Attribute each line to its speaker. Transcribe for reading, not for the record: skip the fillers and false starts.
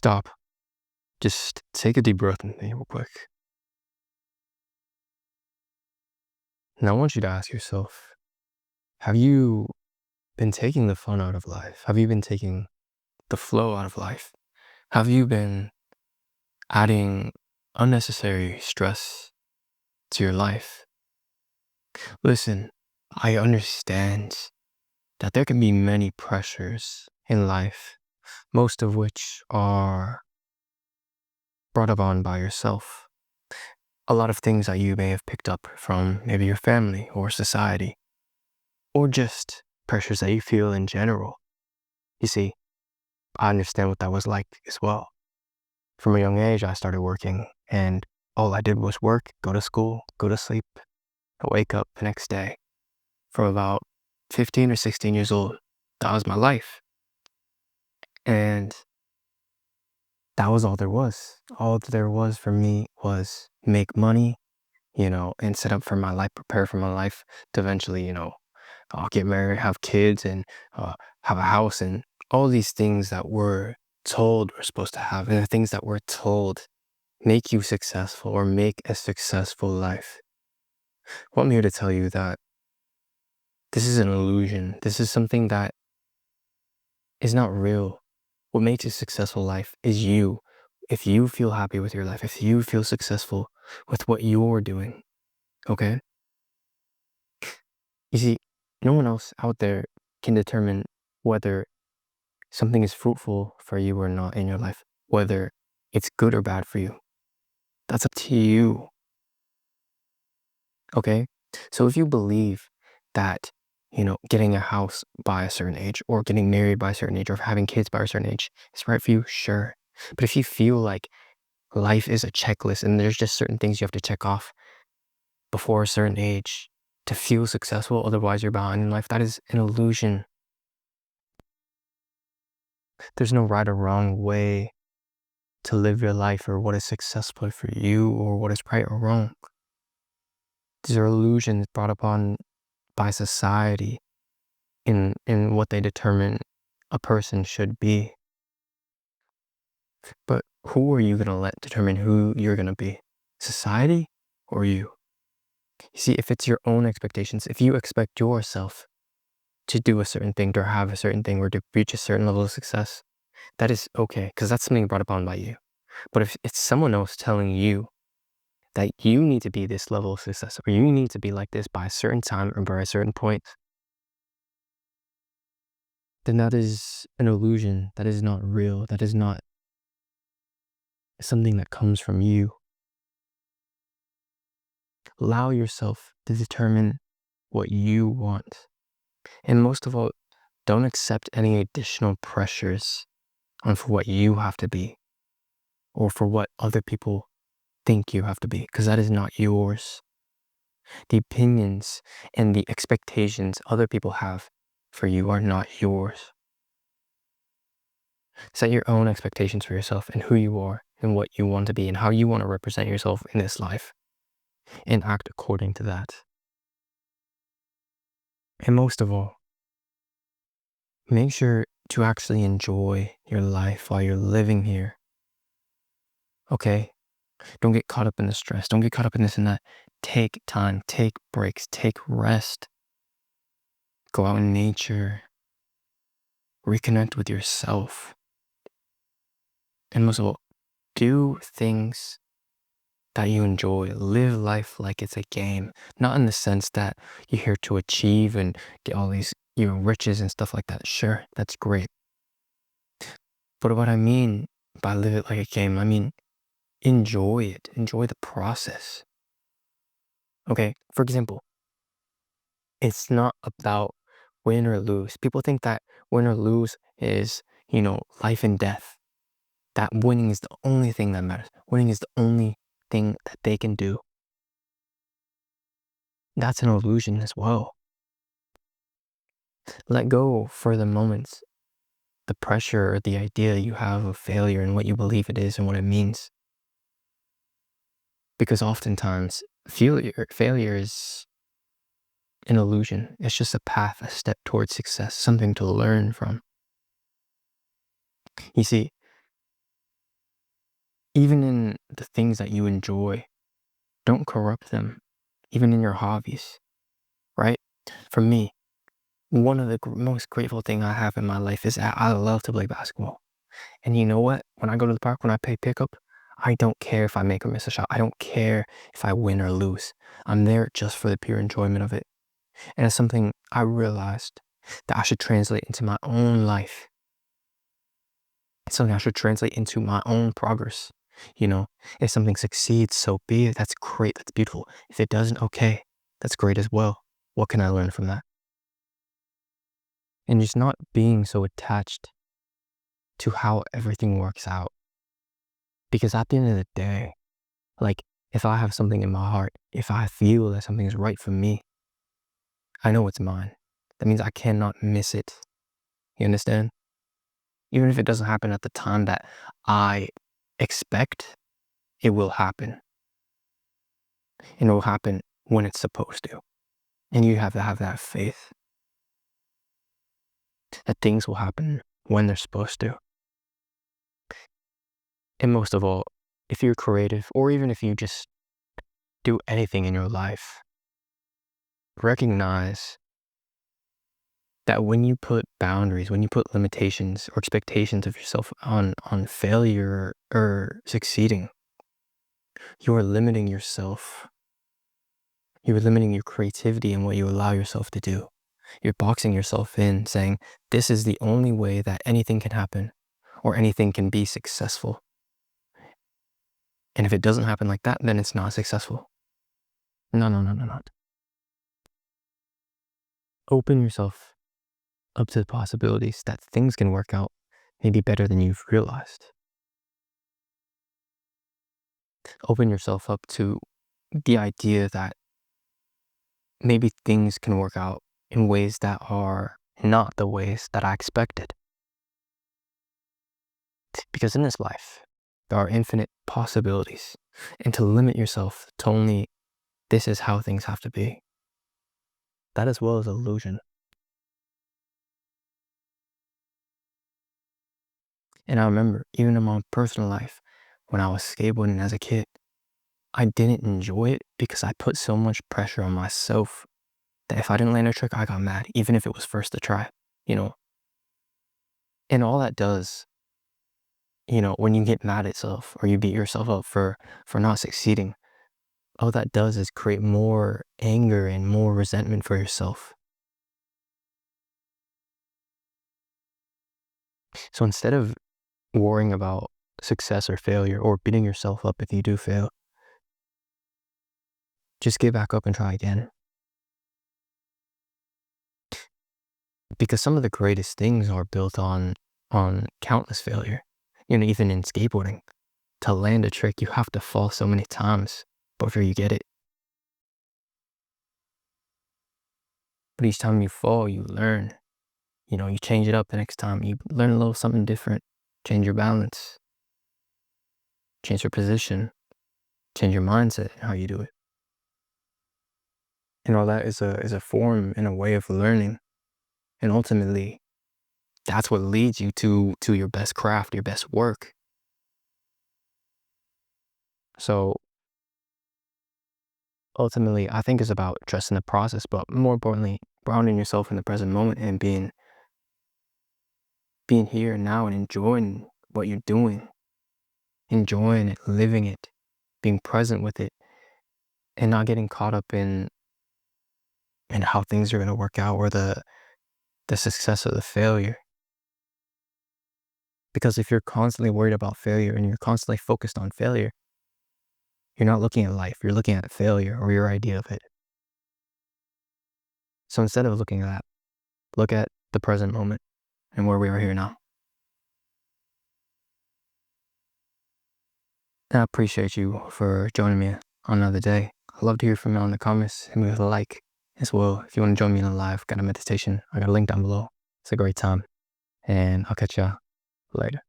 Speaker 1: stop. Just take a deep breath with me real quick. Now I want you to ask yourself, have you been taking the fun out of life? Have you been taking the flow out of life? Have you been adding unnecessary stress to your life? Listen, I understand that there can be many pressures in life, most of which are brought upon by yourself. A lot of things that you may have picked up from maybe your family or society, or just pressures that you feel in general. You see, I understand what that was like as well. From a young age, I started working, and all I did was work, go to school, go to sleep, wake up the next day. From about 15 or 16 years old, that was my life. And that was all there was. All there was for me was make money, and set up for my life, prepare for my life to eventually, I'll get married, have kids, and have a house, and all these things that we're told we're supposed to have, and the things that we're told make you successful or make a successful life. Well, I'm here to tell you that this is an illusion. This is something that is not real. What makes a successful life is you. If you feel happy with your life, if you feel successful with what you're doing, okay? You see, no one else out there can determine whether something is fruitful for you or not in your life, whether it's good or bad for you. That's up to you, okay? So if you believe that, getting a house by a certain age or getting married by a certain age or having kids by a certain age is right for you, sure. But if you feel like life is a checklist and there's just certain things you have to check off before a certain age to feel successful, otherwise you're behind in life, that is an illusion. There's no right or wrong way to live your life or what is successful for you or what is right or wrong. These are illusions brought upon by society in what they determine a person should be. But who are you going to let determine who you're going to be? Society or you? You see, if it's your own expectations, if you expect yourself to do a certain thing, to have a certain thing, or to reach a certain level of success, that is okay, because that's something brought upon by you. But if it's someone else telling you that you need to be this level of success, or you need to be like this by a certain time or by a certain point, then that is an illusion. That is not real. That is not something that comes from you. Allow yourself to determine what you want. And most of all, don't accept any additional pressures on for what you have to be or for what other people think you have to be, because that is not yours. The opinions and the expectations other people have for you are not yours. Set your own expectations for yourself and who you are and what you want to be and how you want to represent yourself in this life, and act according to that. And most of all, make sure to actually enjoy your life while you're living here. Okay? Don't get caught up in the stress. Don't get caught up in this and that. Take time, take breaks, take rest. Go out in nature. Reconnect with yourself. And most of all, do things that you enjoy. Live life like it's a game. Not in the sense that you're here to achieve and get all these, riches and stuff like that. Sure, that's great. But what I mean by live it like a game, I mean enjoy it. Enjoy the process. Okay, for example, it's not about win or lose. People think that win or lose is, life and death. That winning is the only thing that matters. Winning is the only thing that they can do. That's an illusion as well. Let go for the moments, the pressure or the idea you have of failure and what you believe it is and what it means. Because oftentimes, failure is an illusion. It's just a path, a step towards success, something to learn from. You see, Even in the things that you enjoy, don't corrupt them. Even in your hobbies, right? For me, one of the most grateful thing I have in my life is that I love to play basketball. And you know what? When I go to the park, when I play pickup, I don't care if I make or miss a shot. I don't care if I win or lose. I'm there just for the pure enjoyment of it. And it's something I realized that I should translate into my own life. It's something I should translate into my own progress. You know, if something succeeds, so be it. That's great. That's beautiful. If it doesn't, okay, that's great as well. What can I learn from that? And just not being so attached to how everything works out. Because at the end of the day, like, if I have something in my heart, if I feel that something is right for me, I know it's mine. That means I cannot miss it. You understand? Even if it doesn't happen at the time that I expect, it will happen. And it will happen when it's supposed to. And you have to have that faith that things will happen when they're supposed to. And most of all, if you're creative, or even if you just do anything in your life, recognize that when you put boundaries, when you put limitations or expectations of yourself on failure or succeeding, you are limiting yourself. You're limiting your creativity and what you allow yourself to do. You're boxing yourself in, saying, this is the only way that anything can happen or anything can be successful. And if it doesn't happen like that, then it's not successful. No, no, no, no, no. Open yourself up to the possibilities that things can work out maybe better than you've realized. Open yourself up to the idea that maybe things can work out in ways that are not the ways that I expected. Because in this life, there are infinite possibilities. And to limit yourself to only this is how things have to be, that as well is illusion. And I remember, even in my personal life, when I was skateboarding as a kid, I didn't enjoy it because I put so much pressure on myself that if I didn't land a trick, I got mad, even if it was first to try, you know? And all that does, when you get mad at yourself or you beat yourself up for not succeeding, all that does is create more anger and more resentment for yourself. So instead of worrying about success or failure or beating yourself up if you do fail, just get back up and try again. Because some of the greatest things are built on countless failure. Even in skateboarding, to land a trick, you have to fall so many times before you get it. But each time you fall, you learn. You change it up the next time. You learn a little something different. Change your balance. Change your position. Change your mindset and how you do it. And all that is a form and a way of learning. And ultimately, that's what leads you to your best craft, your best work. So ultimately, I think it's about trusting the process, but more importantly, grounding yourself in the present moment and being here and now and enjoying what you're doing, enjoying it, living it, being present with it, and not getting caught up in how things are going to work out or the success or the failure. Because if you're constantly worried about failure and you're constantly focused on failure, you're not looking at life, you're looking at failure or your idea of it. So instead of looking at that, look at the present moment and where we are here now. I appreciate you for joining me on another day. I'd love to hear from you in the comments. Hit me with a like as well. If you want to join me in a live, got a meditation, I got a link down below. It's a great time. And I'll catch ya later.